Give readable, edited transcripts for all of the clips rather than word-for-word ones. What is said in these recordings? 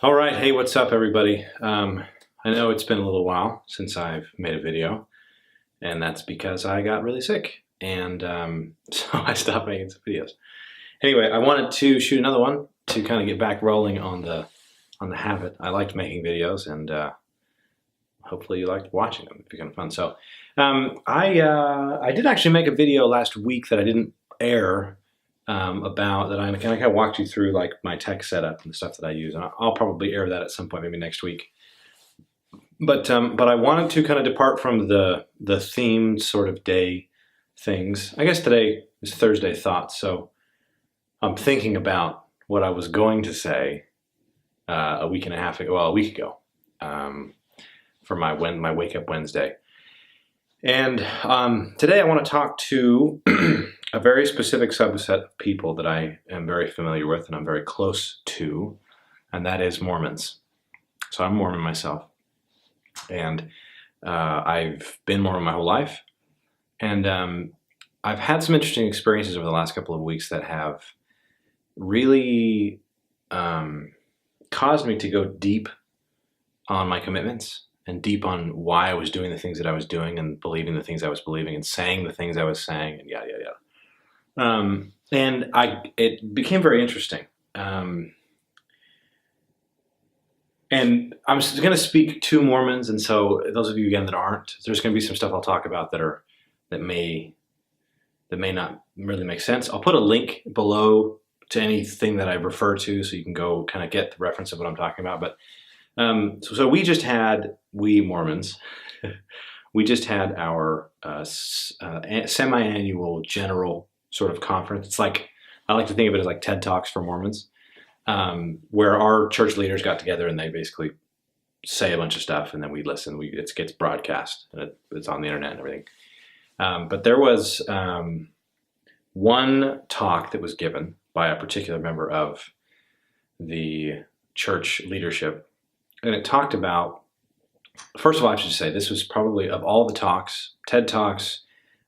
All right, hey, what's up, everybody? I know it's been a little while since I've made a video, and that's because I got really sick, and so I stopped making some videos. Anyway, I wanted to shoot another one to kind of get back rolling on the habit. I liked making videos, and hopefully you liked watching them. It'd be kind of fun. So I did actually make a video last week that I didn't air. About that, I kind of walked you through like my tech setup and the stuff that I use, and I'll probably air that at some point, maybe next week. But I wanted to kind of depart from the themed sort of day things. I guess today is Thursday thoughts, so I'm thinking about what I was going to say a week and a half ago, well, a week ago, for my Wake Up Wednesday. And today I want to talk to a very specific subset of people that I am very familiar with and I'm very close to, and that is Mormons. So I'm Mormon myself, and I've been Mormon my whole life, and I've had some interesting experiences over the last couple of weeks that have really caused me to go deep on my commitments and deep on why I was doing the things that I was doing and believing the things I was believing and saying the things I was saying and yada, yada, yada. And it became very interesting. And I'm going to speak to Mormons, and so those of you again that aren't, there's going to be some stuff I'll talk about that may not really make sense. I'll put a link below to anything that I refer to, so you can go kind of get the reference of what I'm talking about. But so we Mormons, we just had our semi-annual general sort of conference. It's like, I like to think of it as like TED Talks for Mormons, where our church leaders got together and they basically say a bunch of stuff, and then we listen. It gets broadcast, and it's on the internet and everything. But there was one talk that was given by a particular member of the church leadership, and it talked about, first of all, I should say, this was probably, of all the talks, TED Talks,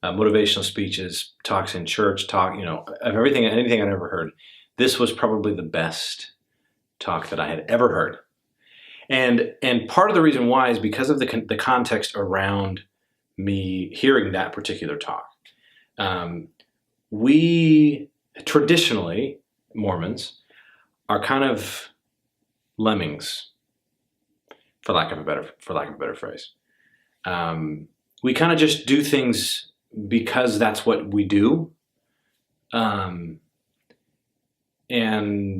motivational speeches, talks in church, of everything, anything I'd ever heard, this was probably the best talk that I had ever heard. And part of the reason why is because of the context around me hearing that particular talk. We traditionally, Mormons, are kind of lemmings, for lack of a better phrase. We kind of just do things because that's what we do, and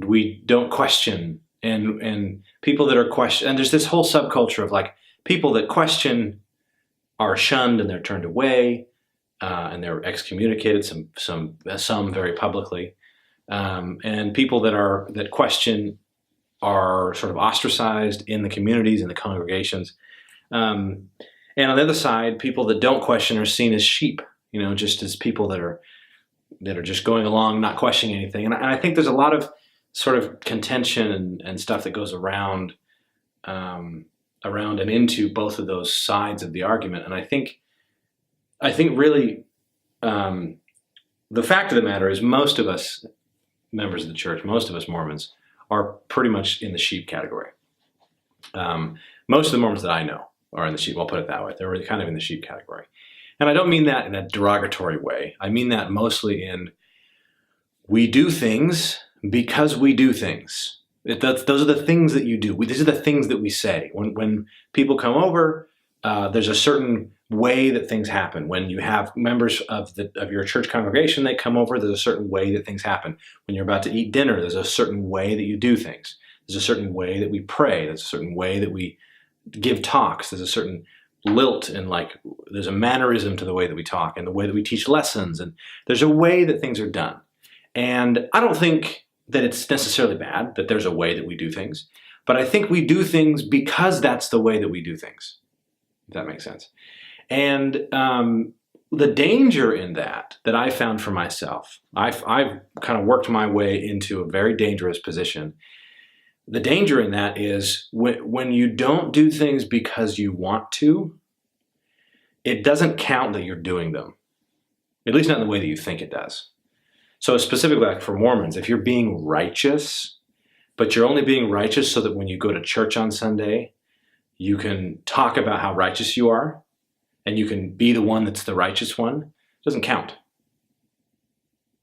we don't question. And people that are and there's this whole subculture of like people that question are shunned and they're turned away, and they're excommunicated. Some very publicly, and people that question are sort of ostracized in the communities and the congregations. And on the other side, people that don't question are seen as sheep, just as people that are just going along, not questioning anything. And I think there's a lot of sort of contention and stuff that goes around and into both of those sides of the argument. And I think really the fact of the matter is most of us members of the church, most of us Mormons, are pretty much in the sheep category. Most of the Mormons that I know are in the sheep. I'll put it that way. They're really kind of in the sheep category. And I don't mean that in a derogatory way. I mean that mostly in, we do things because we do things. Those are the things that you do. These are the things that we say. When people come over, there's a certain way that things happen. When you have members of your church congregation, they come over, there's a certain way that things happen. When you're about to eat dinner, there's a certain way that you do things. There's a certain way that we pray. There's a certain way that we give talks. There's a certain lilt and there's a mannerism to the way that we talk and the way that we teach lessons. And there's a way that things are done. And I don't think that it's necessarily bad that there's a way that we do things, but I think we do things because that's the way that we do things, if that makes sense. And the danger in that I found for myself, I've kind of worked my way into a very dangerous position. The danger in that is when you don't do things because you want to, it doesn't count that you're doing them, at least not in the way that you think it does. So specifically, like for Mormons, if you're being righteous, but you're only being righteous so that when you go to church on Sunday, you can talk about how righteous you are, and you can be the one that's the righteous one, it doesn't count.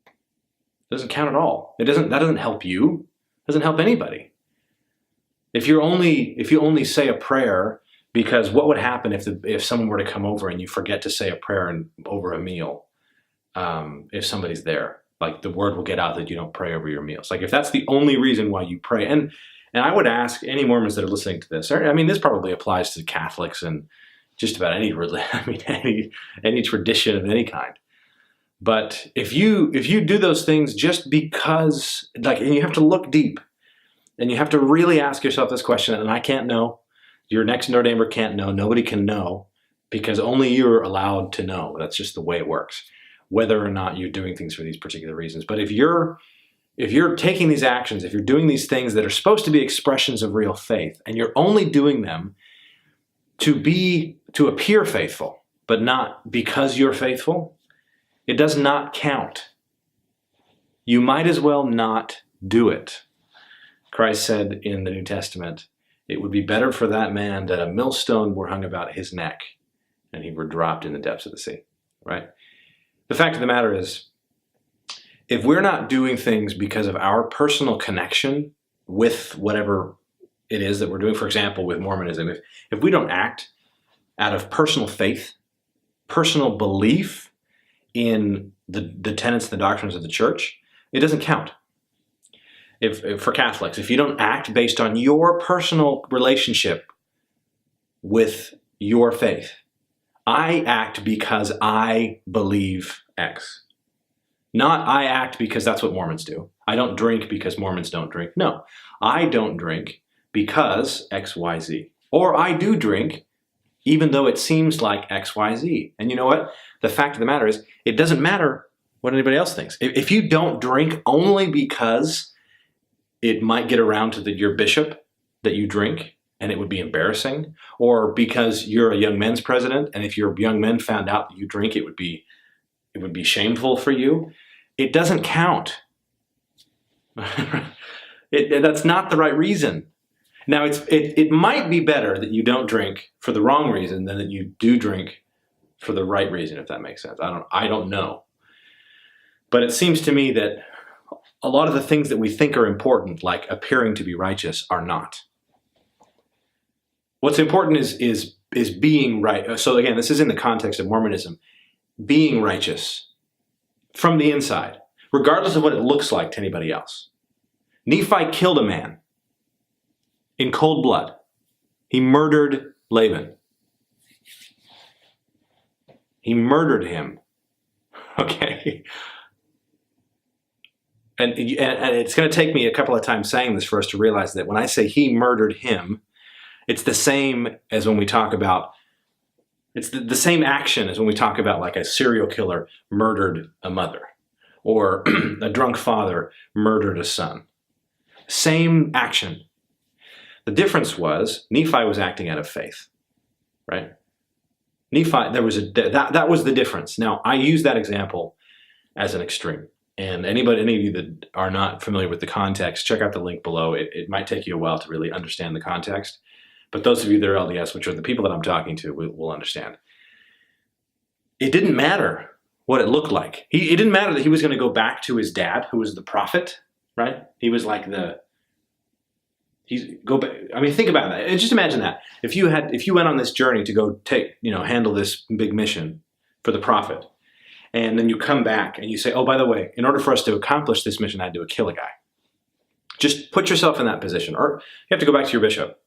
It doesn't count at all. That doesn't help you. It doesn't help anybody. If you only say a prayer because what would happen if someone were to come over and you forget to say a prayer over a meal, if somebody's there? Like, the word will get out that you don't pray over your meals. Like, if that's the only reason why you pray, and I would ask any Mormons that are listening to this, I mean, this probably applies to Catholics and just about any religion, I mean, any tradition of any kind. But if you do those things just because, like, and you have to look deep, and you have to really ask yourself this question, and I can't know, your next door neighbor can't know, nobody can know, because only you're allowed to know. That's just the way it works, whether or not you're doing things for these particular reasons. But if you're taking these actions, if you're doing these things that are supposed to be expressions of real faith, and you're only doing them to appear faithful, but not because you're faithful, it does not count. You might as well not do it. Christ said in the New Testament, it would be better for that man that a millstone were hung about his neck and he were dropped in the depths of the sea, right? The fact of the matter is, if we're not doing things because of our personal connection with whatever it is that we're doing, for example, with Mormonism, if we don't act out of personal faith, personal belief in the tenets and the doctrines of the church, it doesn't count. If for Catholics, if you don't act based on your personal relationship with your faith, I act because I believe X. Not I act because that's what Mormons do. I don't drink because Mormons don't drink. No, I don't drink because X, Y, Z. Or I do drink even though it seems like X, Y, Z. And you know what? The fact of the matter is, it doesn't matter what anybody else thinks. If you don't drink only because it might get around to your bishop that you drink and it would be embarrassing, or because you're a young men's president and if your young men found out that you drink, it would be shameful for you, it doesn't count. That's not the right reason. Now, it might be better that you don't drink for the wrong reason than that you do drink for the right reason, if that makes sense. I don't know. But it seems to me that a lot of the things that we think are important, like appearing to be righteous, are not. What's important is being right. So again, this is in the context of Mormonism. Being righteous from the inside, regardless of what it looks like to anybody else. Nephi killed a man in cold blood. He murdered Laban. He murdered him. Okay. And it's going to take me a couple of times saying this for us to realize that when I say he murdered him, it's the same as when we talk about, it's the same action as when we talk about like a serial killer murdered a mother or a drunk father murdered a son. Same action. The difference was Nephi was acting out of faith, right? Nephi, that was the difference. Now, I use that example as an extreme. And any of you that are not familiar with the context, check out the link below. It might take you a while to really understand the context. But those of you that are LDS, which are the people that I'm talking to, will understand. It didn't matter what it looked like. It didn't matter that he was going to go back to his dad, who was the prophet, right? He was like I mean, think about that. Just imagine that. If you went on this journey to go handle this big mission for the prophet, and then you come back and you say, oh, by the way, in order for us to accomplish this mission, I had to kill a guy. Just put yourself in that position. Or you have to go back to your bishop.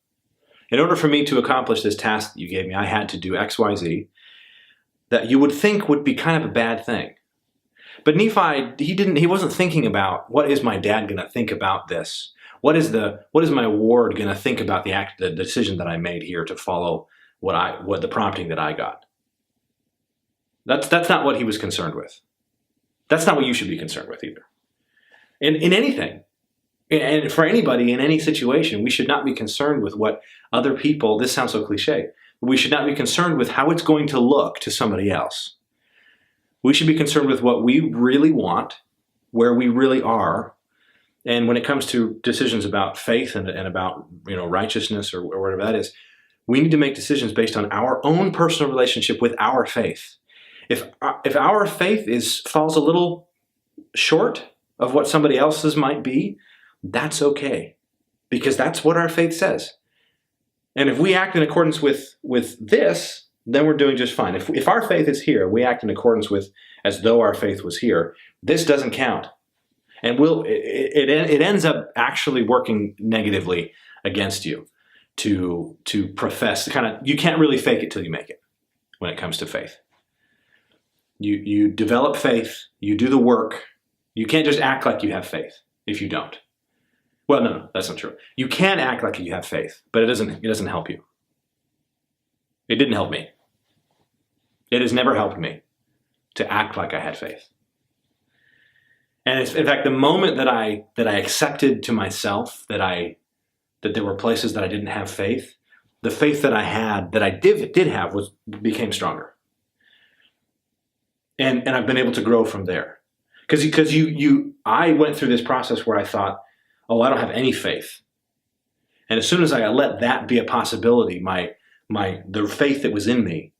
In order for me to accomplish this task that you gave me, I had to do X, Y, Z, that you would think would be kind of a bad thing. But Nephi, he wasn't thinking about, what is my dad going to think about this? What is my ward going to think about the decision that I made here to follow what the prompting that I got? That's not what he was concerned with. That's not what you should be concerned with either. In anything, and for anybody in any situation, we should not be concerned with what other people, this sounds so cliche, but we should not be concerned with how it's going to look to somebody else. We should be concerned with what we really want, where we really are, And when it comes to decisions about faith and about righteousness or whatever that is, we need to make decisions based on our own personal relationship with our faith. If our faith falls a little short of what somebody else's might be, that's okay, because that's what our faith says. And if we act in accordance with this, then we're doing just fine. If our faith is here, we act in accordance with as though our faith was here, this doesn't count. And it ends up actually working negatively against you to profess you can't really fake it till you make it when it comes to faith. You develop faith, you do the work. You can't just act like you have faith if you don't. Well, no, that's not true. You can act like you have faith, but it doesn't help you. It didn't help me. It has never helped me to act like I had faith. And in fact, the moment that I accepted to myself that there were places that I didn't have faith, the faith that I had, that I did have, became stronger. And I've been able to grow from there. Because I went through this process where I thought, oh, I don't have any faith. And as soon as I let that be a possibility, the faith that was in me,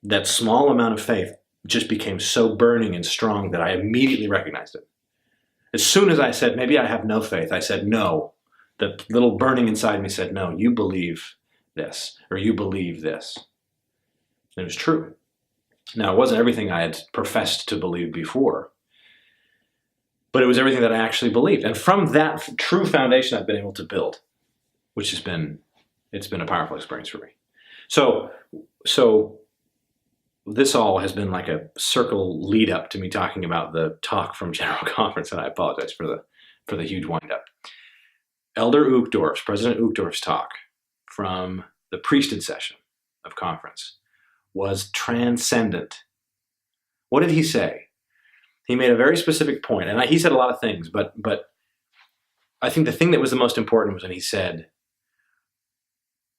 that small amount of faith, just became so burning and strong that I immediately recognized it. As soon as I said, maybe I have no faith, I said, no. The little burning inside me said, no, you believe this, or you believe this. And it was true. Now, it wasn't everything I had professed to believe before, but it was everything that I actually believed. And from that true foundation, I've been able to build, which it's been a powerful experience for me. So this all has been like a circle lead up to me talking about the talk from General Conference, and I apologize for the huge wind up. Elder Uchtdorf's, President Uchtdorf's talk from the priesthood session of conference was transcendent. What did he say? He made a very specific point, and he said a lot of things, but I think the thing that was the most important was when he said,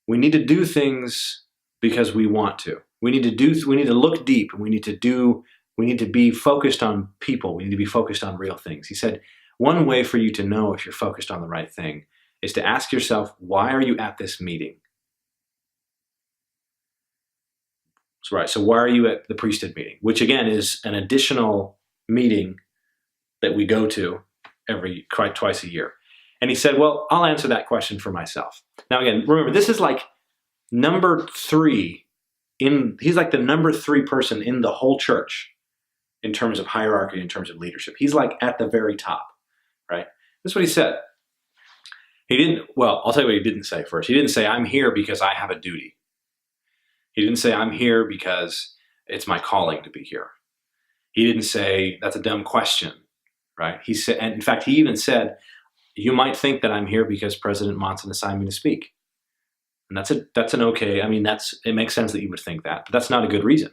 we need to do things because we want to. We need to look deep, and we need to be focused on people. We need to be focused on real things. He said, one way for you to know if you're focused on the right thing is to ask yourself, why are you at this meeting? So, right. So why are you at the priesthood meeting? Which again is an additional meeting that we go to twice a year. And he said, well, I'll answer that question for myself. Now again, remember, this is like number 3 he's like the number 3 person in the whole church in terms of hierarchy, in terms of leadership. He's like at the very top, right? This is what he said. I'll tell you what he didn't say first. He didn't say, I'm here because I have a duty. He didn't say, I'm here because it's my calling to be here. He didn't say, that's a dumb question, right? He said, and in fact, he even said, you might think that I'm here because President Monson assigned me to speak. And that's an okay, it makes sense that you would think that, but that's not a good reason.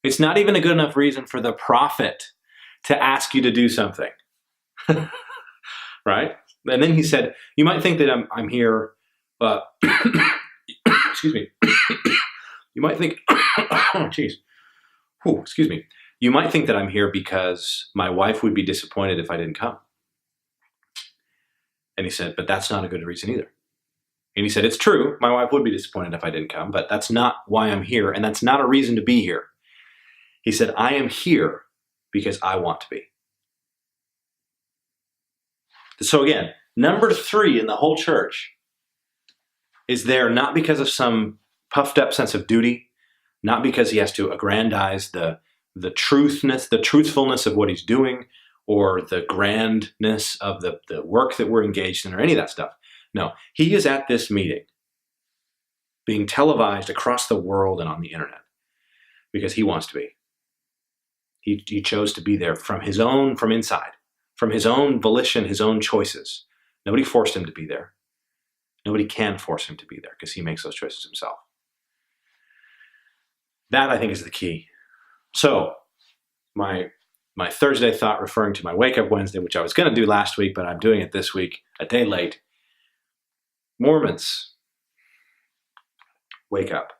It's not even a good enough reason for the prophet to ask you to do something, right? And then he said, you might think that I'm here, excuse me. You might think, oh, geez. Excuse me. You might think that I'm here because my wife would be disappointed if I didn't come. And he said, but that's not a good reason either. And he said, it's true, my wife would be disappointed if I didn't come, but that's not why I'm here, and that's not a reason to be here. He said, I am here because I want to be. So again, number 3 in the whole church is there not because of some puffed up sense of duty, not because he has to aggrandize the truthfulness of what he's doing, or the grandness of the work that we're engaged in, or any of that stuff. No, he is at this meeting being televised across the world and on the internet because he wants to be. He chose to be there from inside, from his own volition, his own choices. Nobody forced him to be there. Nobody can force him to be there because he makes those choices himself. That, I think, is the key. So my Thursday thought, referring to my Wake Up Wednesday, which I was going to do last week, but I'm doing it this week, a day late. Mormons, wake up.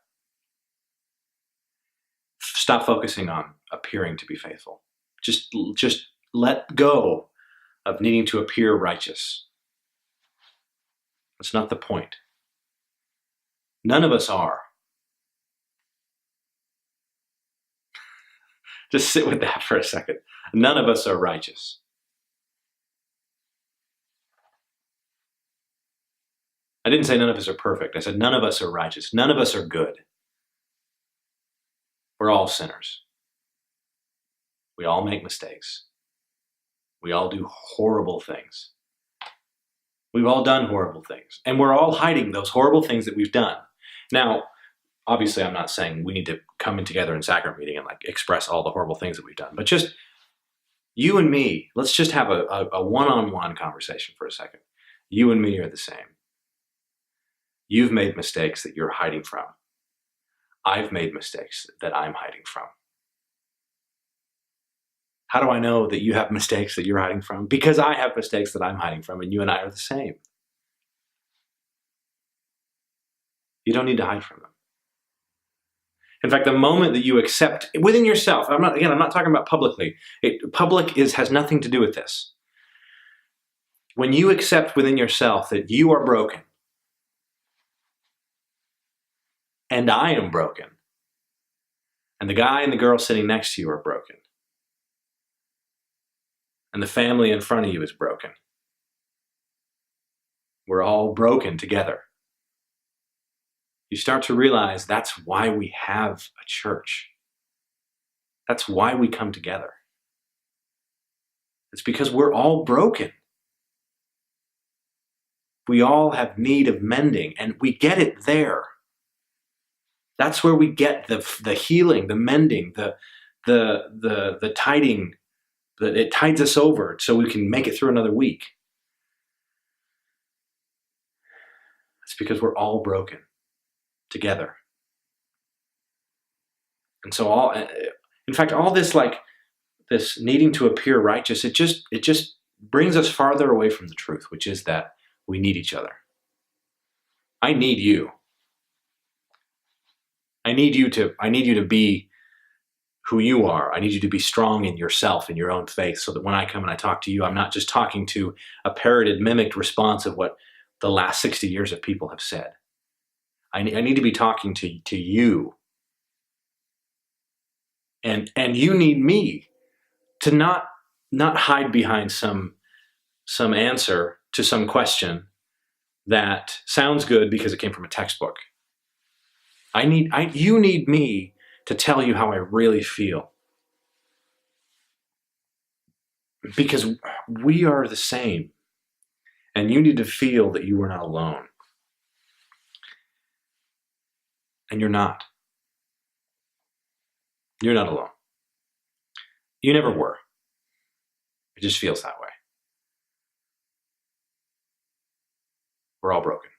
Stop focusing on appearing to be faithful. Just let go of needing to appear righteous. That's not the point. None of us are. Just sit with that for a second. None of us are righteous. I didn't say none of us are perfect. I said none of us are righteous. None of us are good. We're all sinners. We all make mistakes. We all do horrible things. We've all done horrible things. And we're all hiding those horrible things that we've done. Now, obviously, I'm not saying we need to come in together in sacrament meeting and like express all the horrible things that we've done. But just you and me, let's just have a one-on-one conversation for a second. You and me are the same. You've made mistakes that you're hiding from. I've made mistakes that I'm hiding from. How do I know that you have mistakes that you're hiding from? Because I have mistakes that I'm hiding from, and you and I are the same. You don't need to hide from them. In fact, the moment that you accept within yourself, I'm not talking about publicly. Public has nothing to do with this. When you accept within yourself that you are broken, and I am broken, and the guy and the girl sitting next to you are broken, and the family in front of you is broken. We're all broken together. You start to realize that's why we have a church. That's why we come together. It's because we're all broken. We all have need of mending, and we get it there. That's where we get the healing, the mending, the tiding. It tides us over so we can make it through another week. It's because we're all broken together. And so all this this needing to appear righteous, it just brings us farther away from the truth, which is that we need each other. I need you. I need you to be who you are. I need you to be strong in yourself, in your own faith, so that when I come and I talk to you, I'm not just talking to a parroted, mimicked response of what the last 60 years of people have said. I need to be talking to you. And you need me to not hide behind some answer to some question that sounds good because it came from a textbook. You need me to tell you how I really feel. Because we are the same. And you need to feel that you are not alone. And you're not. You're not alone. You never were. It just feels that way. We're all broken.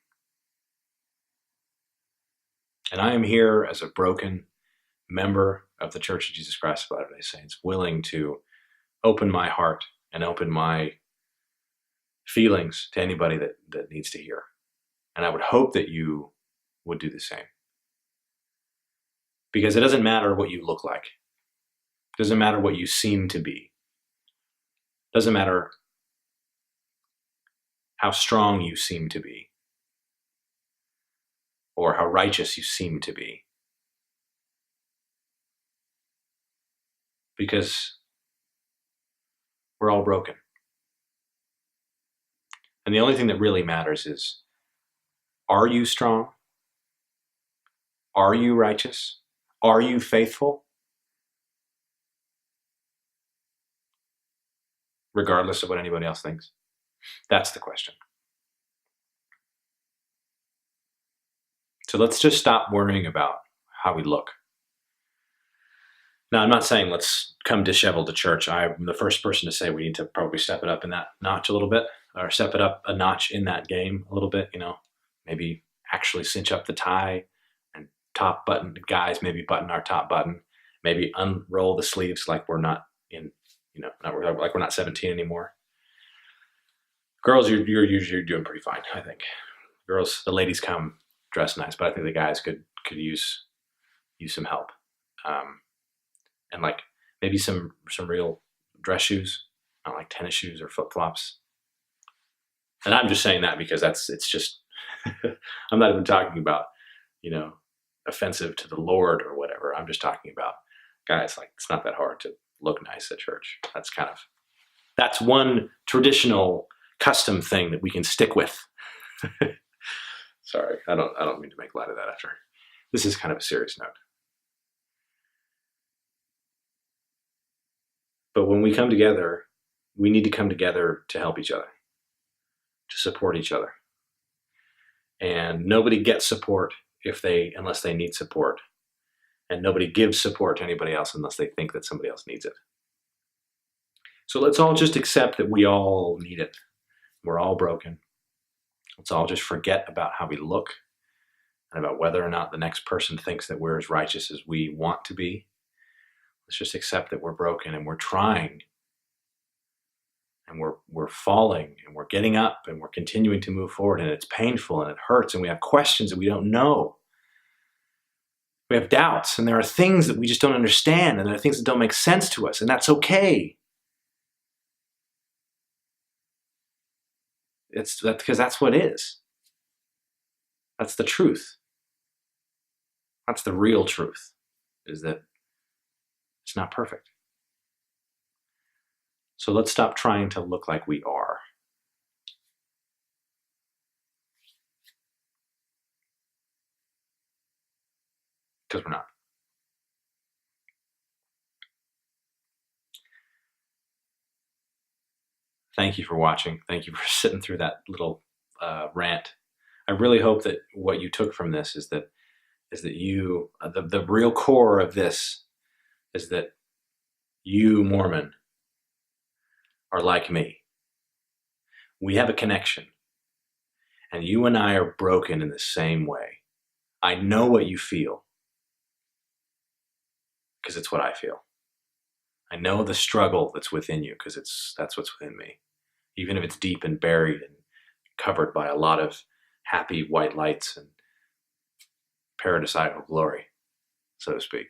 And I am here as a broken member of the Church of Jesus Christ of Latter-day Saints, willing to open my heart and open my feelings to anybody that needs to hear. And I would hope that you would do the same. Because it doesn't matter what you look like. It doesn't matter what you seem to be. It doesn't matter how strong you seem to be. Or how righteous you seem to be. Because we're all broken. And the only thing that really matters is, are you strong? Are you righteous? Are you faithful? Regardless of what anybody else thinks. That's the question. So let's just stop worrying about how we look. Now, I'm not saying let's come disheveled to church. I'm the first person to say we need to probably step it up in that notch a little bit, or step it up a notch in that game a little bit, maybe actually cinch up the tie and top button, guys, maybe button our top button, maybe unroll the sleeves like we're not like we're not 17 anymore. Girls, you're doing pretty fine, I think. Girls, the ladies come dressed nice, but I think the guys could use some help. And like maybe some real dress shoes. I don't like tennis shoes or flip-flops. And I'm just saying that because it's just, I'm not even talking about, you know, offensive to the Lord or whatever. I'm just talking about, guys, like, it's not that hard to look nice at church. That's one traditional custom thing that we can stick with. Sorry, I don't mean to make light of that after. This is kind of a serious note. But when we come together, we need to come together to help each other, to support each other. And nobody gets support unless they need support. And nobody gives support to anybody else unless they think that somebody else needs it. So let's all just accept that we all need it. We're all broken. Let's all just forget about how we look and about whether or not the next person thinks that we're as righteous as we want to be. Let's just accept that we're broken and we're trying and we're falling and we're getting up and we're continuing to move forward, and it's painful and it hurts and we have questions that we don't know. We have doubts, and there are things that we just don't understand, and there are things that don't make sense to us, and that's okay. Because that's what it is. That's the truth. That's the real truth, is that it's not perfect. So let's stop trying to look like we are. Because we're not. Thank you for watching. Thank you for sitting through that little rant. I really hope that what you took from this is that you, the real core of this is that you, Mormon, are like me. We have a connection. And you and I are broken in the same way. I know what you feel, because it's what I feel. I know the struggle that's within you, because that's what's within me. Even if it's deep and buried and covered by a lot of happy white lights and paradisiacal glory, so to speak.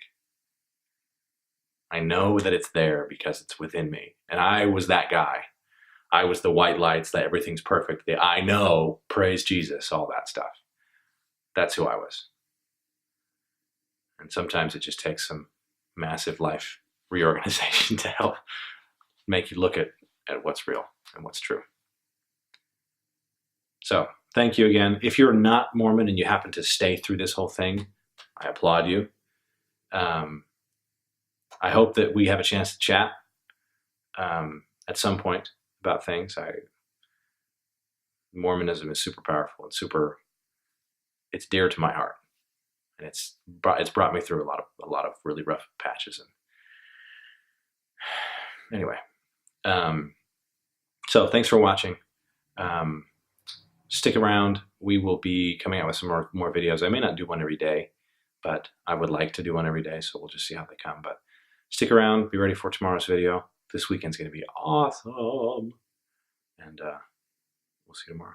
I know that it's there because it's within me. And I was that guy. I was the white lights, that everything's perfect. The I know, praise Jesus, all that stuff. That's who I was. And sometimes it just takes some massive life reorganization to help make you look at what's real and what's true. So thank you again. If you're not Mormon and you happen to stay through this whole thing, I applaud you. I hope that we have a chance to chat at some point about things. Mormonism is super powerful and it's dear to my heart, and it's brought me through a lot of really rough patches. And anyway, so thanks for watching. Stick around. We will be coming out with some more videos. I may not do one every day, but I would like to do one every day, so we'll just see how they come. But stick around. Be ready for tomorrow's video. This weekend's going to be awesome. And we'll see you tomorrow.